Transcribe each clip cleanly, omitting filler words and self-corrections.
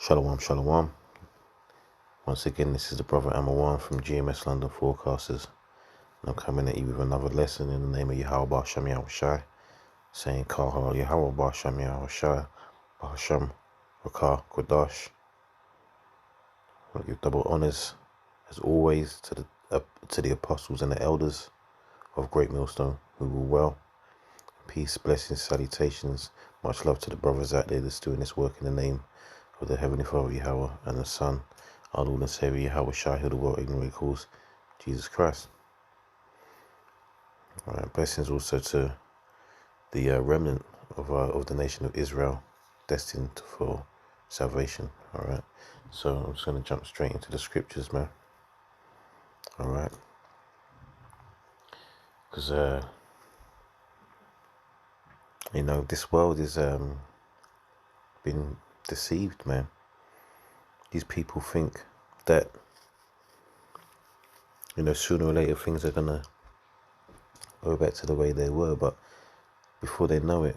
Shalom, shalom. Once again, this is the brother Amawan from GMS London Forecasters. And I'm coming at you with another lesson in the name of Yahweh Ba'Shem Yahweh Shai, saying Kahal Yahweh Ba'Shem Yahweh Shai, Ba'Shem Rakah Kodash. I give double honors, as always, to the apostles and the elders of Great Millstone who rule well. Peace, blessings, salutations. Much love to the brothers out there that's doing this work in the name of the Heavenly Father Yahweh and the Son, our Lord and Savior Yahweh Shai, who the world ignorantly calls Jesus Christ. All right, blessings also to the remnant of the nation of Israel, destined for salvation. All right, so I'm just going to jump straight into the scriptures, man. All right, because this world is been deceived, man. These people think that sooner or later things are gonna go back to the way they were, but before they know it,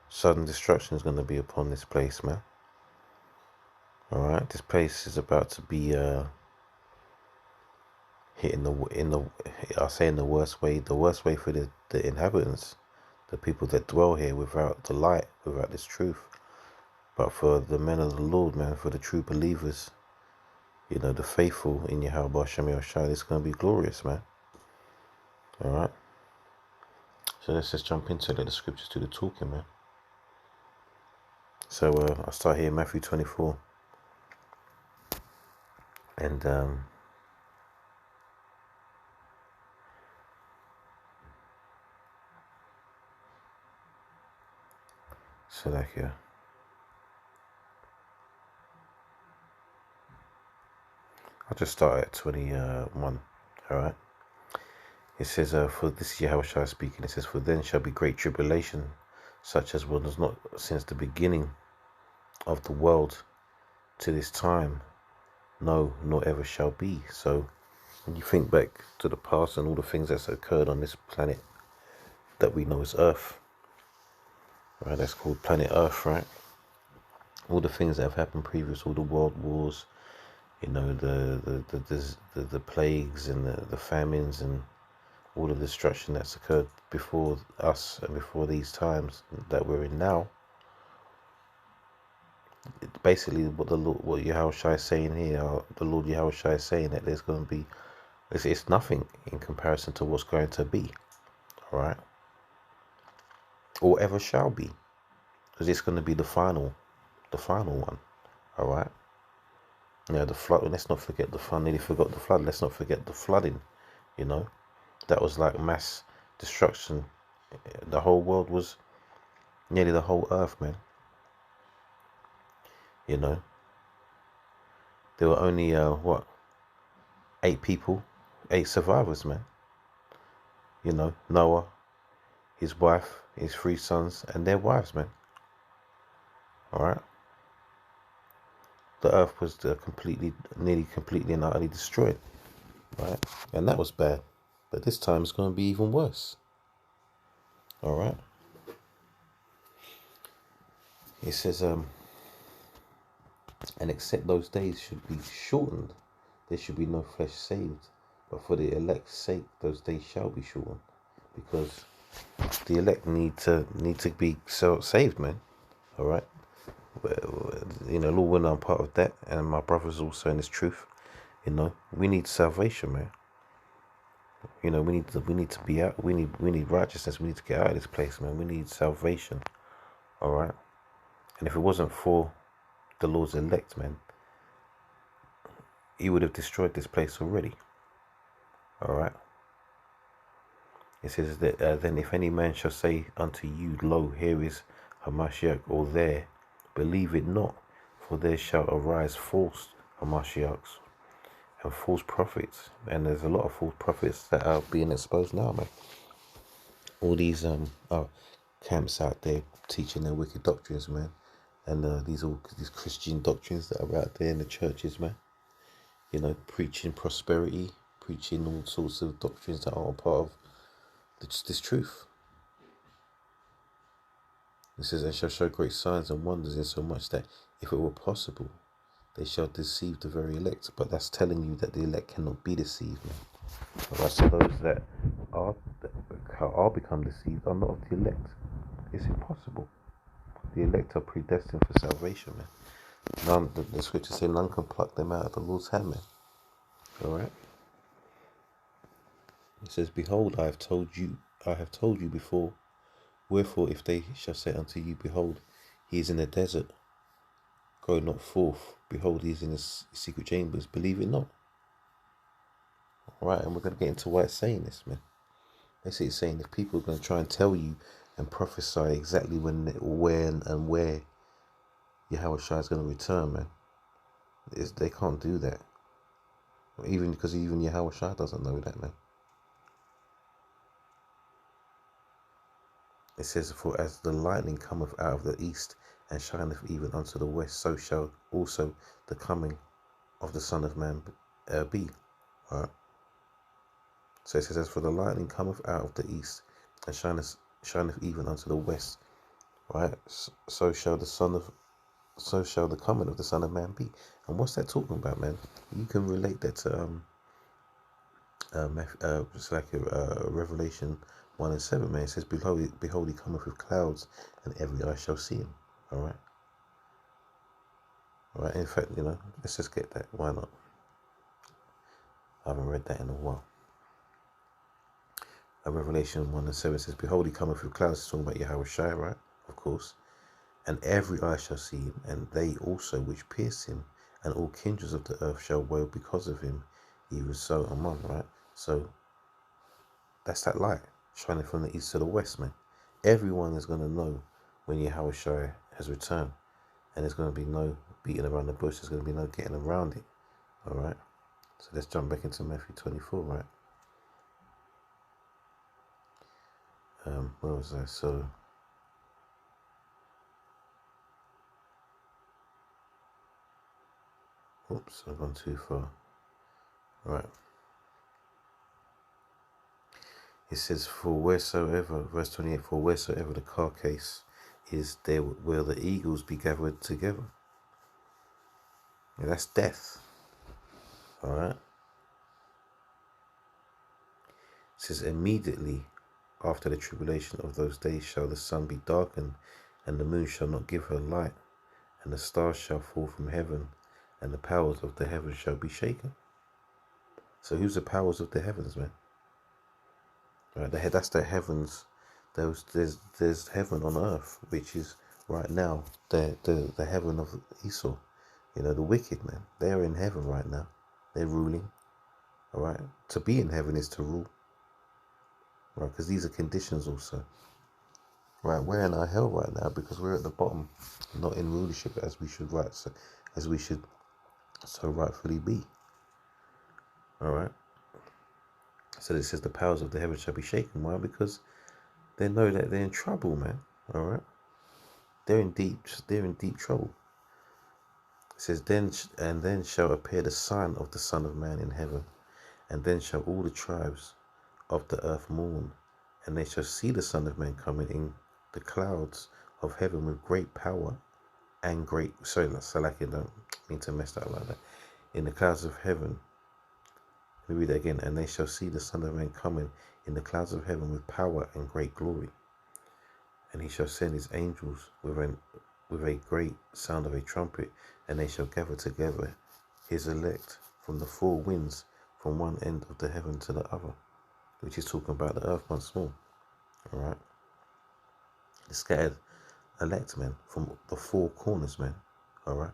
sudden destruction is gonna be upon this place, man. All right, this place is about to be hit in the worst way. The worst way for the inhabitants, the people that dwell here without the light, without this truth. But for the men of the Lord, man, for the true believers, the faithful in Yahweh Ba'Shem Yahweh Shai, it's going to be glorious, man. All right. So let's just jump into it. Let the scriptures do the talking, man. So I'll start here in Matthew 24. And so like here. I'll just start at 21. All right. It says, for this is Yahweh Shai speaking. It says, for then shall be great tribulation, such as was not since the beginning of the world to this time, no, nor ever shall be. So when you think back to the past and all the things that's occurred on this planet that we know as Earth, right? That's called planet Earth, right? All the things that have happened previous, all the world wars, the plagues and the famines and all the destruction that's occurred before us and before these times that we're in now. Basically, what Yahweh Shai is saying here, the Lord Yahweh Shai is saying that there's going to be, it's nothing in comparison to what's going to be, all right, or ever shall be, because it's going to be the final one, all right. The flood. Let's not forget the flood. Nearly forgot the flood. Let's not forget the flooding. That was like mass destruction. The whole world was, nearly the whole earth, man. There were only 8 survivors, man. Noah, his wife, his 3 sons, and their wives, man. All right. The earth was nearly completely and utterly destroyed, right? And that was bad. But this time it's going to be even worse. All right. It says, and except those days should be shortened, there should be no flesh saved. But for the elect's sake, those days shall be shortened, because the elect need to be saved, man. All right. Lord, when I'm part of that, and my brothers also in this truth, we need salvation, man. We need to be out. We need righteousness. We need to get out of this place, man. We need salvation. All right. And if it wasn't for the Lord's elect, man, He would have destroyed this place already. All right. It says that then if any man shall say unto you, lo, here is Hamashiach, or there, believe it not, for there shall arise false Hamashiachs and false prophets, and there's a lot of false prophets that are being exposed now, man. All these camps out there teaching their wicked doctrines, man, and these Christian doctrines that are out there in the churches, man. Preaching prosperity, preaching all sorts of doctrines that aren't part of this truth. It says, and shall show great signs and wonders, insomuch that if it were possible, they shall deceive the very elect. But that's telling you that the elect cannot be deceived. Right, so those that are become deceived are not of the elect. It's impossible. The elect are predestined for salvation, man. None, the scriptures say none can pluck them out of the Lord's hand, man. Alright? It says, behold, I have told you before. Wherefore, if they shall say unto you, behold, he is in the desert, go not forth. Behold, he is in his secret chambers. Believe it not. Alright, and we're going to get into why it's saying this, man. Basically, it's saying if people are going to try and tell you and prophesy exactly when and where Yahweh Shai is going to return, man, they can't do that. Even because even Yahweh Shai doesn't know that, man. It says, for as the lightning cometh out of the east and shineth even unto the west, so shall also the coming of the Son of Man be. Right? So it says, as for the lightning cometh out of the east and shineth even unto the west, right? So shall the coming of the Son of Man be. And what's that talking about, man? You can relate that to it's like Revelation 1:7, man. It says, behold, he cometh with clouds, and every eye shall see him. All right. All right. In fact, let's just get that. Why not? I haven't read that in a while. Revelation 1:7 says, behold, he cometh with clouds. It's talking about Yahweh Shai, right? Of course. And every eye shall see him, and they also which pierce him, and all kindreds of the earth shall wail because of him. Even so among, right? So that's that light shining from the east to the west, man. Everyone is going to know when Yahweh Shai has returned, and there's going to be no beating around the bush. There's going to be no getting around it. All right. So let's jump back into Matthew 24, right? Where was I? So, oops, I've gone too far. Right. It says, for wheresoever, verse 28, for wheresoever the carcase is, there will the eagles be gathered together. Yeah, that's death. All right. It says, immediately after the tribulation of those days shall the sun be darkened, and the moon shall not give her light, and the stars shall fall from heaven, and the powers of the heavens shall be shaken. So who's the powers of the heavens, man? Right, that's the heavens. There's heaven on earth, which is right now the heaven of Esau. The wicked, man. They're in heaven right now. They're ruling. All right. To be in heaven is to rule. Right, because these are conditions also. Right, we're in our hell right now because we're at the bottom, not in rulership as we should so rightfully be. All right. So it says the powers of the heavens shall be shaken. Why? Because they know that they're in trouble, man. All right. They're in deep trouble. It says, then shall appear the sign of the Son of Man in heaven, and then shall all the tribes of the earth mourn, and they shall see the Son of Man coming in the clouds of heaven with great power and great. Sorry, I don't mean to mess that up like that. In the clouds of heaven. Let me read that again. And they shall see the Son of Man coming in the clouds of heaven with power and great glory. And he shall send his angels with a great sound of a trumpet, and they shall gather together his elect from the four winds, from one end of the heaven to the other, which is talking about the earth once more. All right. The scattered elect, man, from the four corners, man. All right.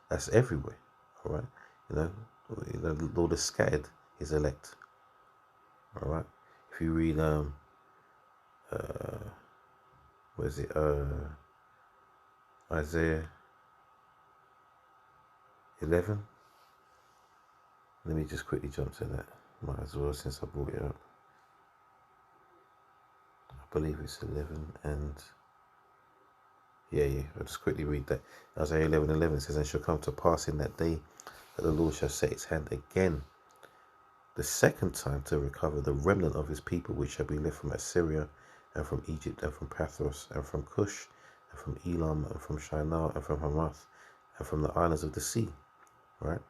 That's everywhere. All right. The Lord has scattered his elect. All right. If you read what is it? Isaiah 11. Let me just quickly jump to that. Might as well, since I brought it up. I believe it's 11 and yeah. I'll just quickly read that. Isaiah 11:11 says, and shall come to pass in that day that the Lord shall set his hand again the second time to recover the remnant of his people, which shall be left from Assyria and from Egypt and from Pathros and from Cush and from Elam, and from Shinar, and from Hamath, and from the islands of the sea, right?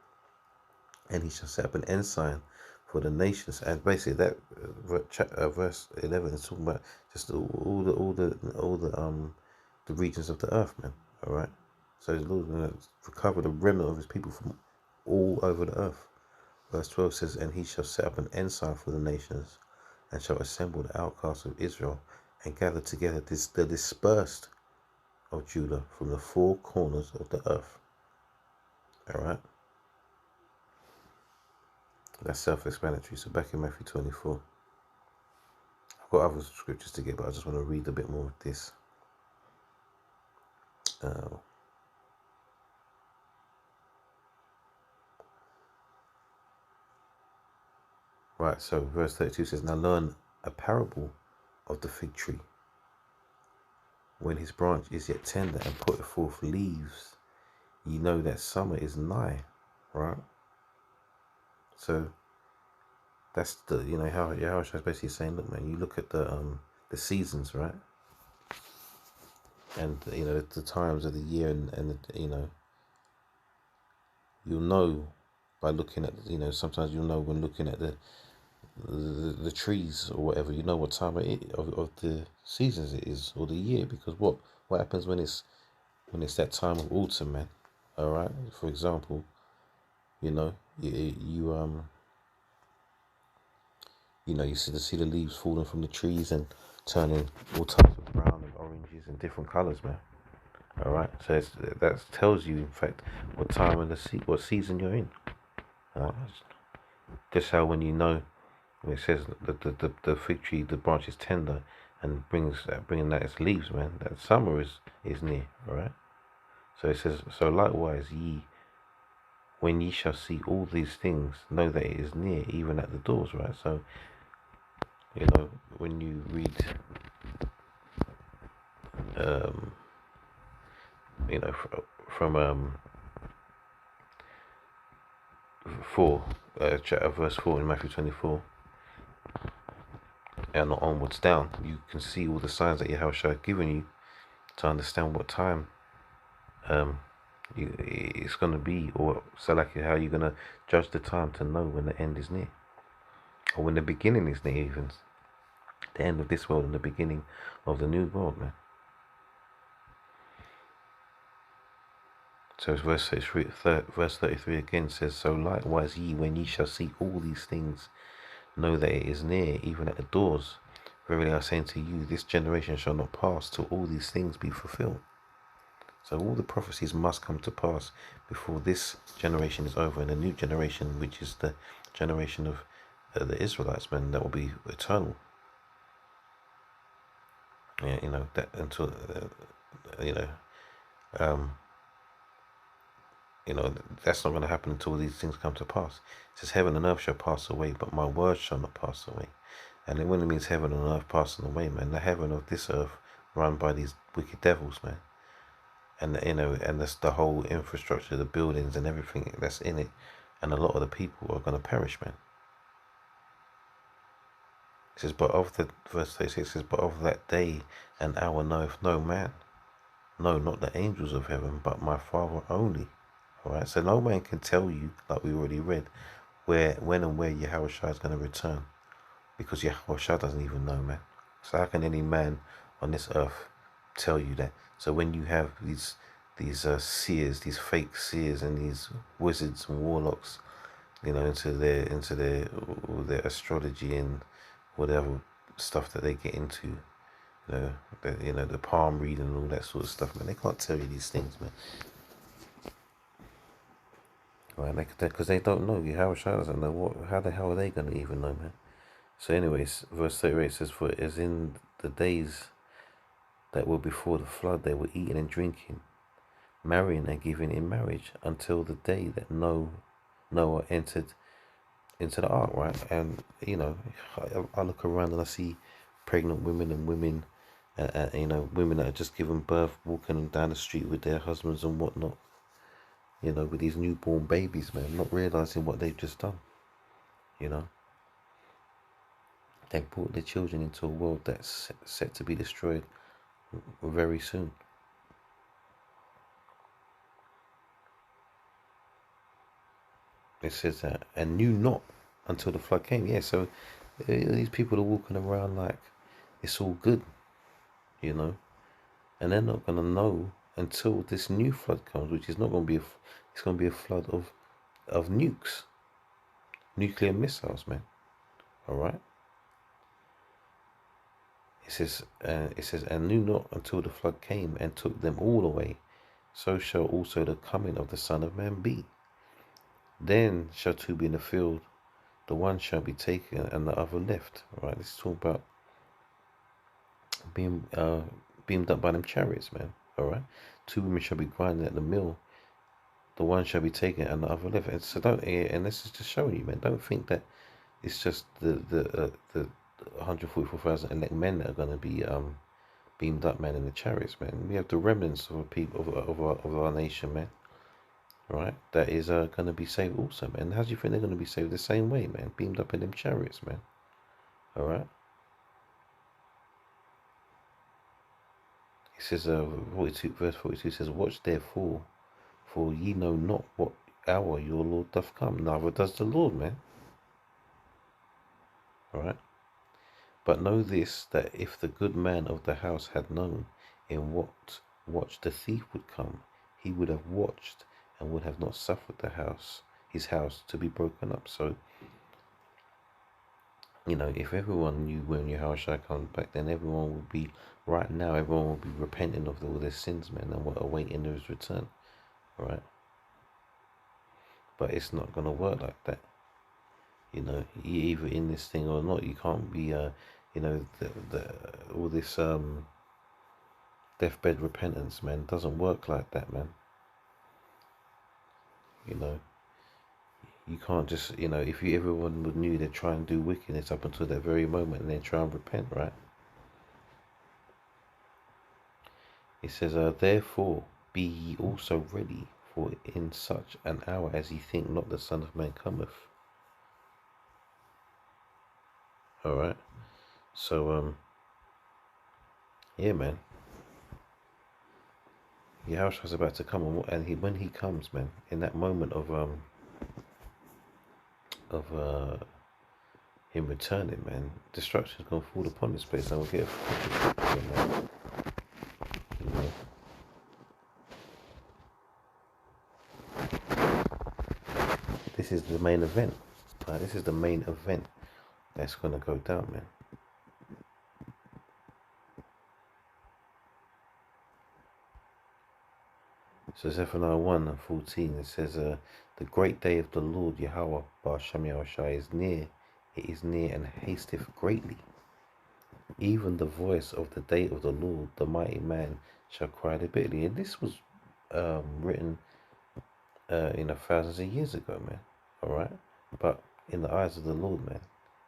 And he shall set up an ensign for the nations. And basically, that verse 11 is talking about just the regions of the earth, man. All right. So the Lord going to recover the remnant of his people from all over the earth. Verse 12 says, "And he shall set up an ensign for the nations, and shall assemble the outcasts of Israel, and gather together the dispersed of Judah from the four corners of the earth." All right. That's self-explanatory. So back in Matthew 24. I've got other scriptures to get, but I just want to read a bit more of this. Right, so verse 32 says, "Now learn a parable of the fig tree. When his branch is yet tender and putteth forth leaves, ye know that summer is nigh." Right? So that's the, how Yahushua is basically saying, look, man, you look at the seasons, right? And, the times of the year, and you'll know by looking at, sometimes you'll know when looking at the trees or whatever, you know what time of the seasons it is, or the year, because what happens when it's that time of autumn, man. All right, for example, you see the leaves falling from the trees and turning all types of brown and oranges and different colors, man. All right, so that tells you, in fact, what time of what season you're in. Just how when when it says that the fig tree, the branch is tender, and bringing that its leaves, man, that summer is near. All right. So it says, "So likewise ye, when ye shall see all these things, know that it is near, even at the doors." Right. So when you read, um, from 4, verse 4 in Matthew 24. And onwards down, you can see all the signs that Yahushua has given you to understand what time it's going to be, or so like how you're going to judge the time to know when the end is near, or when the beginning is near, even the end of this world and the beginning of the new world, man. So verse 33 again says, "So likewise ye, when ye shall see all these things, know that it is near, even at the doors. Verily I say unto you, this generation shall not pass till all these things be fulfilled." So all the prophecies must come to pass before this generation is over, and a new generation, which is the generation of the Israelites, man, that will be eternal. Yeah, that until that's not going to happen until these things come to pass. It says, "Heaven and earth shall pass away, but my word shall not pass away." And then when it means heaven and earth passing away, man, the heaven of this earth run by these wicked devils, man. And and that's the whole infrastructure, the buildings and everything that's in it, and a lot of the people are going to perish, man. It says, "But of the," verse 36 says, "But of that day and hour knoweth no man, no, not the angels of heaven, but my Father only." All right, so no man can tell you, like we already read, when and where Yahushua is going to return, because Yahushua doesn't even know, man. So how can any man on this earth tell you that? So when you have these seers, these fake seers, and these wizards and warlocks, into their astrology and whatever stuff that they get into, the palm reading and all that sort of stuff, man, they can't tell you these things, man. Right, because they don't know. Yahushua doesn't know. How the hell are they going to even know, man? So anyways, verse 38 says, "For as in the days that were before the flood, they were eating and drinking, marrying and giving in marriage, until the day that Noah entered into the ark," right? And, I look around and I see pregnant women and women, women that are just giving birth, walking down the street with their husbands and whatnot, with these newborn babies, man, not realizing what they've just done, They brought their children into a world that's set to be destroyed very soon. It says that, and knew not until the flood came. Yeah, so these people are walking around like it's all good, you know, and they're not gonna know until this new flood comes, which is not gonna be it's gonna be a flood of nukes, nuclear missiles, man. All right. It says, and knew not until the flood came and took them all away. So shall also the coming of the Son of Man be. Then shall two be in the field, the one shall be taken and the other left. All right, this is talking about being beamed up by them chariots, man. All right, two women shall be grinding at the mill, the one shall be taken and the other left. And so don't, and this is just showing you, man. Don't think that it's just the 144,000 elect men that are going to be beamed up, man, in the chariots, man. We have the remnants of a people of our nation, man. Right, that is going to be saved also, man. How do you think they're going to be saved? The same way, man. Beamed up in them chariots, man. All right. It says, 42, verse 42 says, "Watch therefore, for ye know not what hour your Lord doth come, neither does the Lord, man." All right. "But know this, that if the good man of the house had known in what watch the thief would come, he would have watched and would have not suffered his house to be broken up." So, you know, if everyone knew when Yahushua comes back, then everyone would be, right now, everyone would be repenting of all their sins, man, and awaiting his return, right? But it's not going to work like that. You know, either in this thing or not, you can't be, you know, all this deathbed repentance, man, doesn't work like that, man. You know, you can't just, you know, if everyone would knew they'd try and do wickedness up until that very moment and then try and repent, right? It says, "Therefore be ye also ready, for in such an hour as ye think not the Son of Man cometh." All right. So, yeah, man. Yahushua's about to come, and when he comes, man, in that moment of him returning, man, destruction is gonna fall upon this place, and we'll get a you know. This is the main event. This is the main event that's gonna go down, man. So Zephaniah 1:14, it says, "The great day of the Lord Yahweh Ba'ashem Yahushai is near. It is near and hasteth greatly. Even the voice of the day of the Lord, the mighty man shall cry bitterly." And this was written, thousands of years ago, man. All right, but in the eyes of the Lord, man,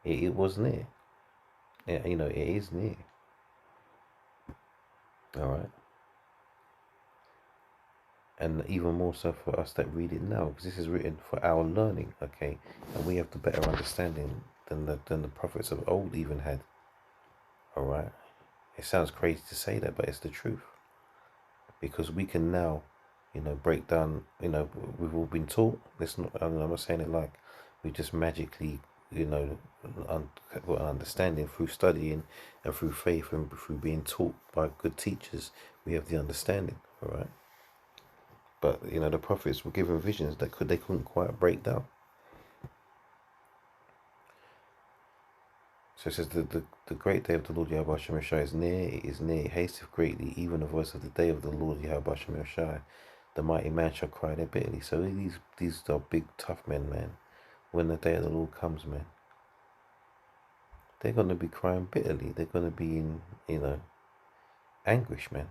it was near. You know, it is near. All right. And even more so for us that read it now, because this is written for our learning, okay? And we have the better understanding than the prophets of old even had. All right. It sounds crazy to say that, but it's the truth. Because we can now, you know, break down. You know, we've all been taught. I'm not saying it like we just magically, you know, got an understanding through studying and through faith and through being taught by good teachers. We have the understanding. All right. But, you know, the prophets were given visions that they couldn't quite break down. So it says, the great day of the Lord Yahweh Shai is near, it is near, it hasteth greatly, even the voice of the day of the Lord Yahweh Shai. The mighty man shall cry there bitterly. So these are big, tough men, man. When the day of the Lord comes, man, they're going to be crying bitterly. They're going to be in, you know, anguish, man.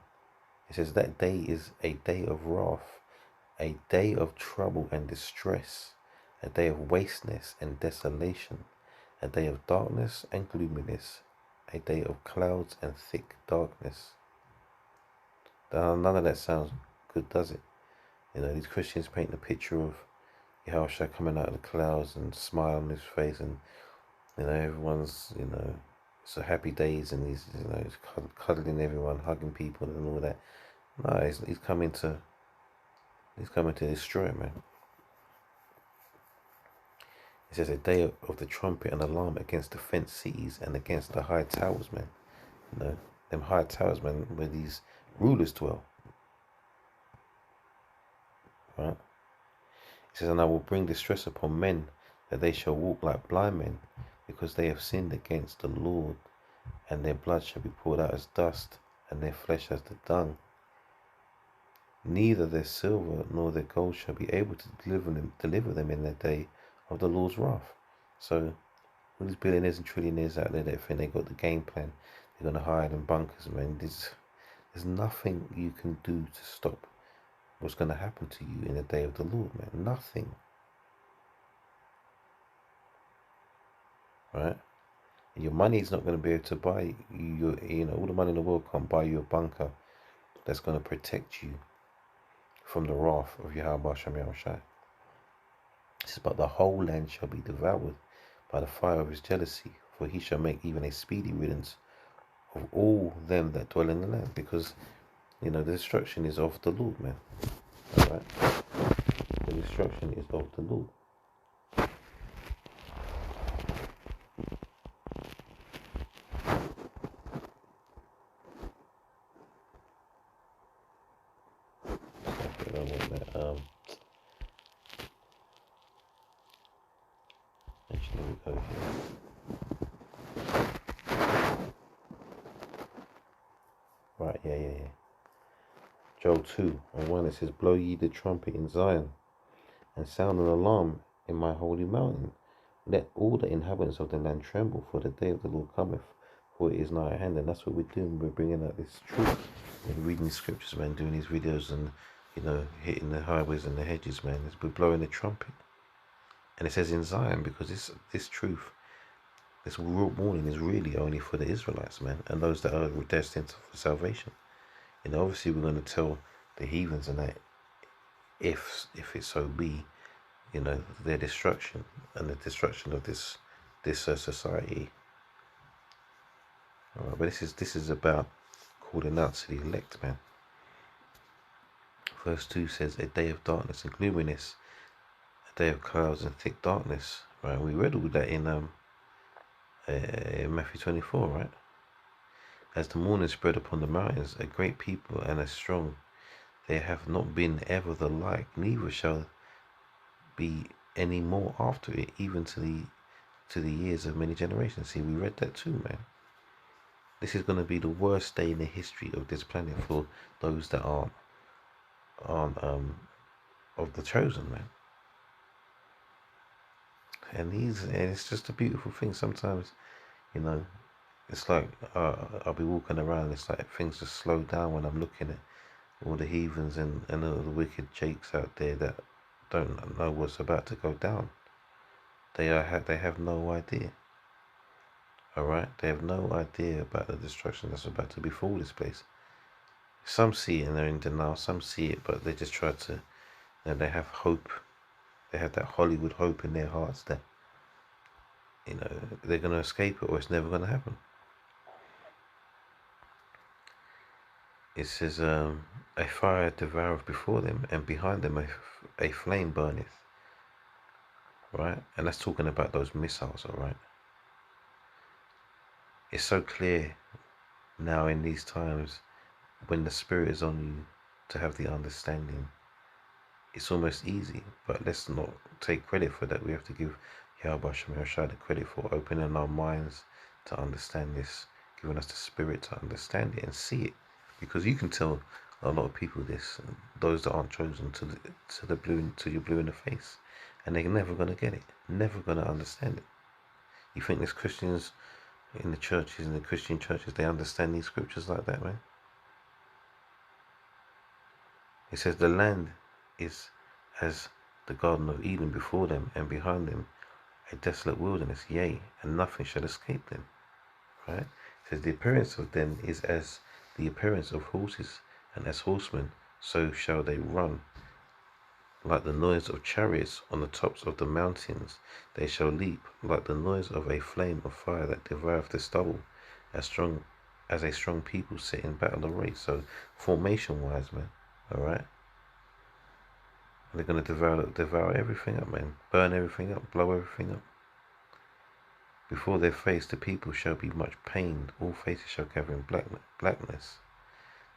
It says that day is a day of wrath, a day of trouble and distress, a day of wasteness and desolation, a day of darkness and gloominess, a day of clouds and thick darkness. None of that sounds good, does it? You know, these Christians paint the picture of Yahushua coming out of the clouds and smile on his face, and, you know, everyone's, you know, it's a happy days, and he's, you know, he's cuddling everyone, hugging people and all that. No, he's coming to destroy, man. He's coming to destroy, man. It says a day of the trumpet and alarm against the fenced cities and against the high towers, man. You know, them high towers, man, where these rulers dwell. Right? It says, and I will bring distress upon men, that they shall walk like blind men, because they have sinned against the Lord, and their blood shall be poured out as dust, and their flesh as the dung. Neither their silver nor their gold shall be able to deliver them in the day of the Lord's wrath. So all these billionaires and trillionaires out there that think they got the game plan, they're gonna hide in bunkers, man. There's nothing you can do to stop what's gonna happen to you in the day of the Lord, man. Nothing. Right? And your money is not gonna be able to buy you. You know, all the money in the world can't buy you a bunker that's gonna protect you from the wrath of Yahweh Shem Yahushai. It says, but the whole land shall be devoured by the fire of his jealousy, for he shall make even a speedy riddance of all them that dwell in the land, because you know the destruction is of the Lord, man. All right, the destruction is of the Lord. Actually, we go here. Right, yeah. Joel 2:1, it says, blow ye the trumpet in Zion, and sound an alarm in my holy mountain. Let all the inhabitants of the land tremble, for the day of the Lord cometh, for it is nigh at hand. And that's what we're doing. We're bringing out this truth. We're reading the scriptures, man, doing these videos and, you know, hitting the highways and the hedges, man. We're blowing the trumpet. And it says in Zion, because this truth, this warning is really only for the Israelites, man, and those that are destined for salvation. You know, obviously we're going to tell the heathens and that if it so be, you know, their destruction and the destruction of this society. All right, but this is about calling out to the elect, man. Verse 2 says, a day of darkness and gloominess, a day of clouds and thick darkness. Right, we read all that in Matthew 24, right? As the morning spread upon the mountains, a great people and a strong, there have not been ever the like, neither shall be any more after it, even to the years of many generations. See, we read that too, man. This is going to be the worst day in the history of this planet for those that aren't of the chosen, man. And it's just a beautiful thing. Sometimes, you know, it's like I'll be walking around. It's like things just slow down when I'm looking at all the heathens and all the wicked jakes out there that don't know what's about to go down. They have no idea. All right, they have no idea about the destruction that's about to befall this place. Some see it and they're in denial. Some see it, but they just try to. And they have hope. They have that Hollywood hope in their hearts that, you know, they're going to escape it or it's never going to happen. It says, a fire devoureth before them, and behind them a flame burneth. Right? And that's talking about those missiles, all right? It's so clear now in these times when the Spirit is on you to have the understanding. It's almost easy, but let's not take credit for that. We have to give Yahweh Shem Yahushai the credit for opening our minds to understand this, giving us the Spirit to understand it and see it. Because you can tell a lot of people this, those that aren't chosen, to your blue in the face, and they're never gonna get it, never gonna understand it. You think there's Christians in the churches, in the Christian churches, they understand these scriptures like that, man? It says the land is as the Garden of Eden before them, and behind them a desolate wilderness, yea, and nothing shall escape them. Right? It says the appearance of them is as the appearance of horses, and as horsemen, so shall they run. Like the noise of chariots on the tops of the mountains, they shall leap, like the noise of a flame of fire that devoureth the stubble, as a strong people set in battle array. So formation wise, man, all right. And they're going to devour everything up, man. Burn everything up, blow everything up. Before their face the people shall be much pained, all faces shall cover in blackness.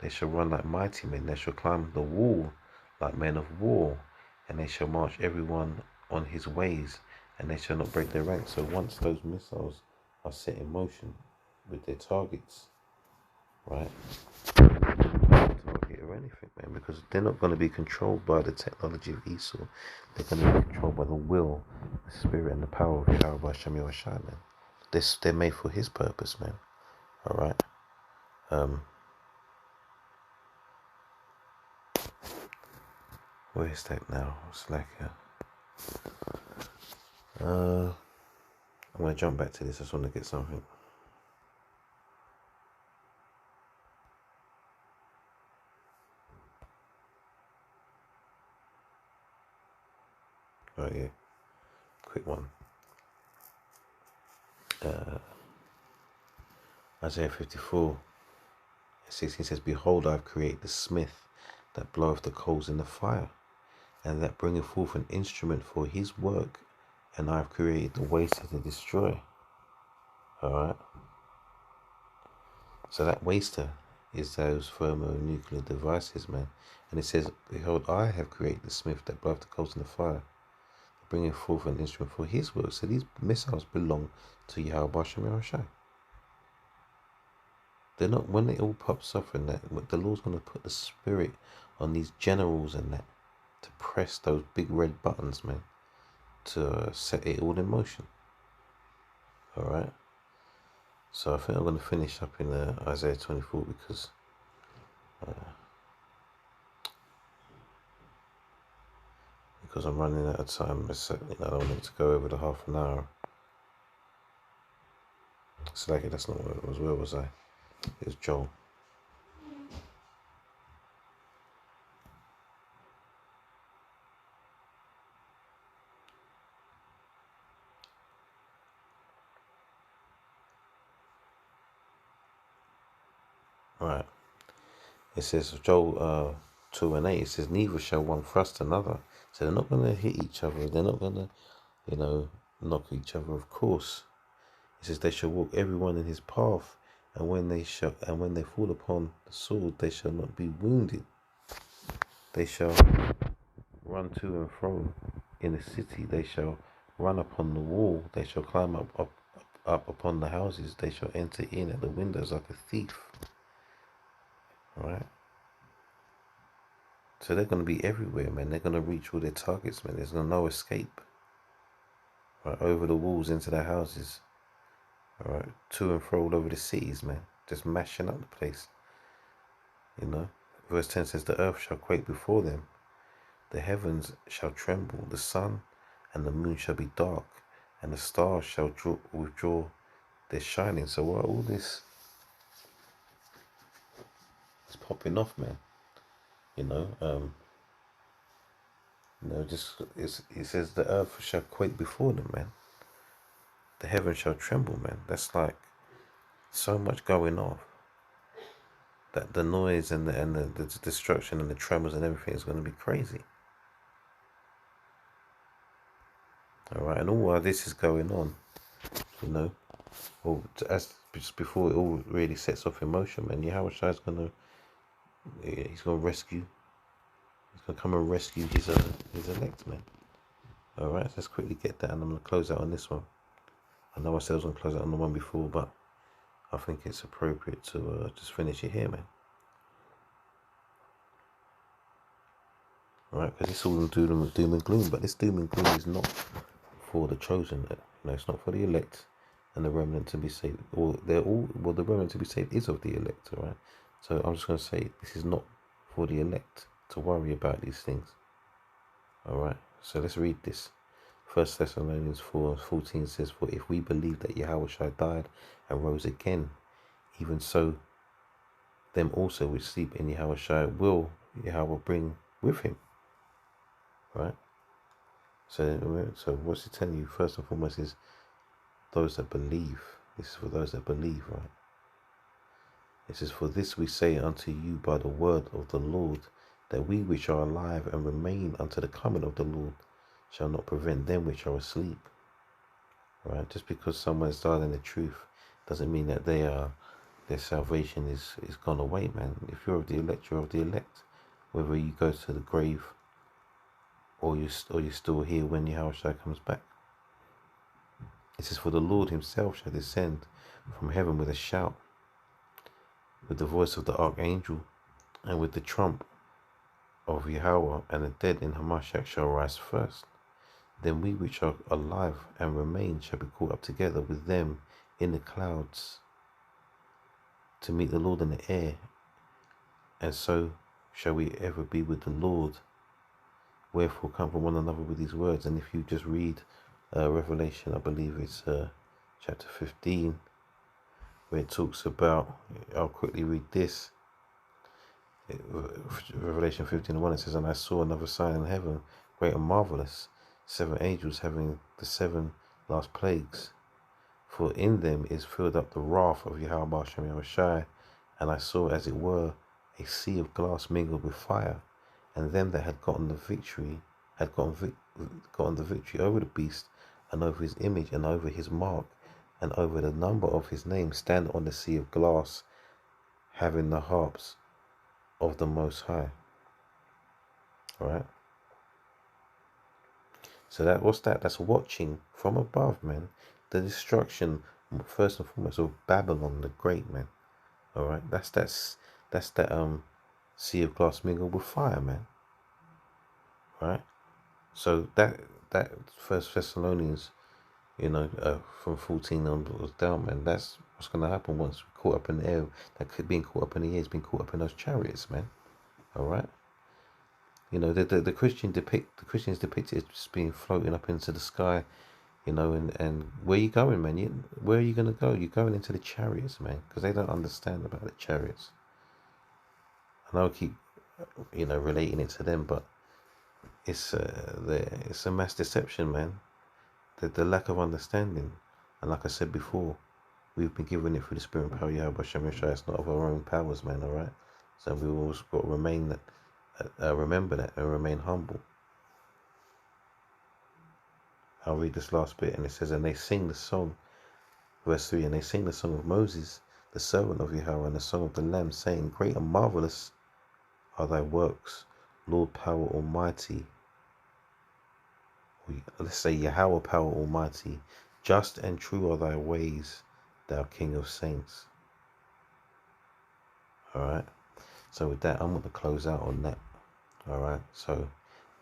They shall run like mighty men, they shall climb the wall like men of war, and they shall march every one on his ways, and they shall not break their ranks. So once those missiles are set in motion with their targets, right? Target or anything, man, because they're not going to be controlled by the technology of Esau. They're going to be controlled by the will, the spirit, and the power of Yahweh Shem Yahushua, man. They're made for His purpose, man. All right. Where is that now? It's like, I'm gonna jump back to this. I just want to get something. Oh yeah, quick one. Isaiah 54:16 says, "Behold, I have created the smith that bloweth the coals in the fire, and that bringeth forth an instrument for his work, and I have created the waster to destroy." Alright. So that waster is those thermonuclear devices, man. And it says, "Behold, I have created the smith that bloweth the coals in the fire, bringing forth an instrument for his work." So these missiles belong to Yahweh Shem Yahushua. They're not, when it all pops up and that, the Lord's going to put the spirit on these generals and that to press those big red buttons, man, to set it all in motion. Alright. So I think I'm going to finish up in Isaiah 24 because I'm running out of time. I don't want it to go over the half an hour. It's like that's not what it was. Where was I? It was Joel. Right. It says Joel 2:8. It says, "Neither shall one thrust another." So they're not going to hit each other. They're not going to, knock each other. Of course, it says, "They shall walk everyone in his path, and when they fall upon the sword, they shall not be wounded. They shall run to and fro in the city. They shall run upon the wall. They shall climb up upon the houses. They shall enter in at the windows like a thief." All right. So they're going to be everywhere, man. They're going to reach all their targets, man. There's no escape. Right, over the walls into their houses. All right, to and fro all over the cities, man. Just mashing up the place. Verse 10 says, "The earth shall quake before them. The heavens shall tremble. The sun and the moon shall be dark, and the stars shall withdraw their shining." So what all this is popping off, man. It says the earth shall quake before them, man. The heavens shall tremble, man. That's like so much going off that the noise and the destruction and the tremors and everything is going to be crazy. All right, and all while this is going on, as just before it all really sets off in motion, man, Yahweh Shai is he's gonna rescue. He's gonna come and rescue his elect, man. All right, let's quickly get that, and I'm gonna close out on this one. I know I said I was gonna close out on the one before, but I think it's appropriate to just finish it here, man. All right, because it's all doom and gloom, but this doom and gloom is not for the chosen. It's not for the elect and the remnant to be saved. The remnant to be saved is of the elect, all right? So I'm just going to say this is not for the elect to worry about these things. All right, so let's read this. 1 Thessalonians 4:14 says, "For if we believe that Yahweh Shai died and rose again, even so them also which sleep in Yahweh Shai will Yahweh bring with him." Right? So what's he telling you? First and foremost is those that believe. This is for those that believe, right? It says, "For this we say unto you by the word of the Lord, that we which are alive and remain unto the coming of the Lord shall not prevent them which are asleep. Right? Just because someone has died in the truth doesn't mean that their salvation is gone away, man. If you're of the elect, you're of the elect. Whether you go to the grave or you're still here when Yahushua comes back. It says, for the Lord himself shall descend from heaven with a shout, with the voice of the archangel, and with the trump of Yahweh, and the dead in Hamashiach shall rise first. Then we which are alive and remain shall be caught up together with them in the clouds to meet the Lord in the air, and so shall we ever be with the Lord. Wherefore come from one another with these words. And if you just read Revelation, I believe it's chapter 15, where it talks about, I'll quickly read this. Revelation 15:1, it says, and I saw another sign in heaven, great and marvelous, 7 angels having the 7 last plagues. For in them is filled up the wrath of Yahweh Shem Yahushai. And I saw, as it were, a sea of glass mingled with fire. And them that had gotten the victory had gotten the victory over the beast, and over his image, and over his mark, and over the number of his name, stand on the sea of glass, having the harps of the Most High. All right. So what's that? That's watching from above, man, the destruction, first and foremost, of Babylon the Great, man. All right. That's that sea of glass mingled with fire, man. Right. So that First Thessalonians, from 14 onwards down, man. That's what's going to happen once we're caught up in the air. That being caught up in the air is being caught up in those chariots, man. All right. The Christians depict it as just being floating up into the sky, and where you going, man? Where are you going to go? You're going into the chariots, man, because they don't understand about the chariots. And I'll keep, relating it to them, but it's a mass deception, man. The lack of understanding, and like I said before, we've been given it through the Spirit and power of Yahweh Shem Yeshua. It's not of our own powers, man. All right, so we always got to remember that and remain humble. I'll read this last bit, and it says, and they sing the song, verse 3, and they sing the song of Moses, the servant of Yahweh, and the song of the Lamb, saying, great and marvelous are thy works, Lord power almighty. Let's say Yahweh power almighty. Just and true are thy ways, thou King of saints. Alright. So with that, I'm going to close out on that. Alright. So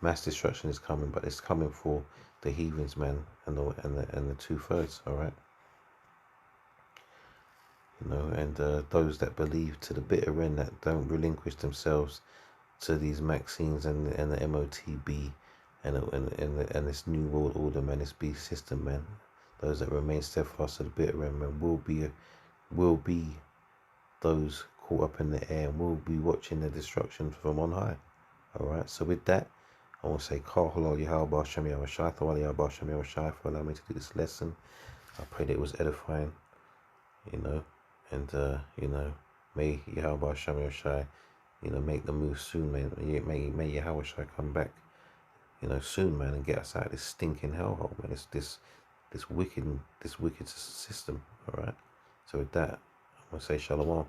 mass destruction is coming, but it's coming for the heathens, man, and the 2/3. Alright. And those that believe to the bitter end, that don't relinquish themselves to these Maximes and the MOTB and this new world order, man, this beast system, man. Those that remain steadfast to the bitter end, man, will be those caught up in the air, and will be watching the destruction from on high. All right. So with that, I want to say, Kal Halal Yahweh Shem Yahushai, Thawali Yahweh Shem Yahushai, for allowing me to do this lesson. I pray that it was edifying, and may Yahweh Shem Yahushai, make the move soon, man. May Yahweh Shai come back, soon, man, and get us out of this stinking hellhole, man. It's this wicked system. All right. So with that, I'm gonna say Shalom.